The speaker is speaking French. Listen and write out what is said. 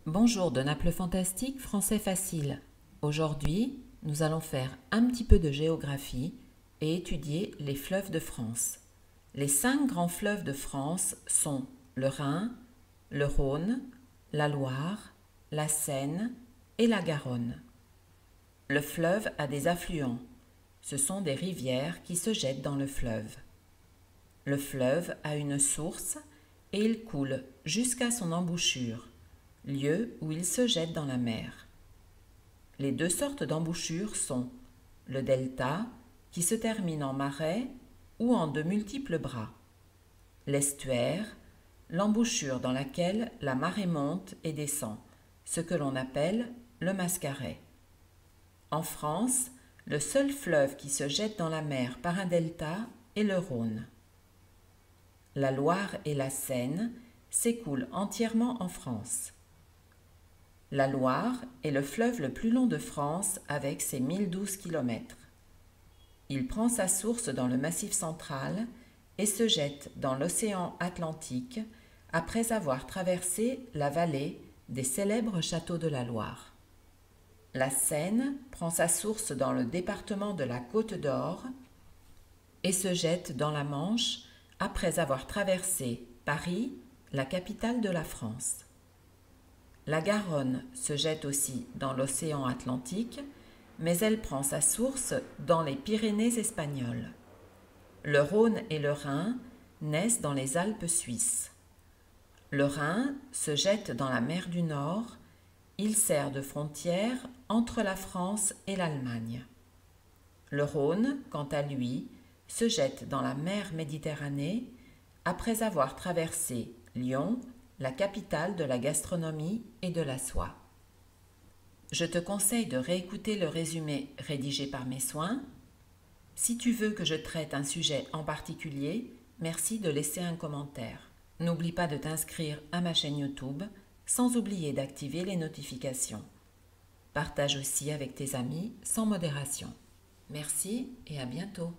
Bonjour de Naples Fantastique, français facile. Aujourd'hui, nous allons faire un petit peu de géographie et étudier les fleuves de France. Les 5 grands fleuves de France sont le Rhin, le Rhône, la Loire, la Seine et la Garonne. Le fleuve a des affluents. Ce sont des rivières qui se jettent dans le fleuve. Le fleuve a une source et il coule jusqu'à son embouchure, lieu où il se jette dans la mer. Les deux sortes d'embouchures sont le delta, qui se termine en marais ou en de multiples bras, l'estuaire, l'embouchure dans laquelle la marée monte et descend, ce que l'on appelle le Mascaret. En France, le seul fleuve qui se jette dans la mer par un delta est le Rhône. La Loire et la Seine s'écoulent entièrement en France. La Loire est le fleuve le plus long de France avec ses 1012 km. Il prend sa source dans le Massif central et se jette dans l'océan Atlantique après avoir traversé la vallée des célèbres châteaux de la Loire. La Seine prend sa source dans le département de la Côte d'Or et se jette dans la Manche après avoir traversé Paris, la capitale de la France. La Garonne se jette aussi dans l'océan Atlantique, mais elle prend sa source dans les Pyrénées espagnoles. Le Rhône et le Rhin naissent dans les Alpes suisses. Le Rhin se jette dans la mer du Nord. Il sert de frontière entre la France et l'Allemagne. Le Rhône, quant à lui, se jette dans la mer Méditerranée après avoir traversé Lyon, la capitale de la gastronomie et de la soie. Je te conseille de réécouter le résumé rédigé par mes soins. Si tu veux que je traite un sujet en particulier, merci de laisser un commentaire. N'oublie pas de t'inscrire à ma chaîne YouTube, sans oublier d'activer les notifications. Partage aussi avec tes amis sans modération. Merci et à bientôt.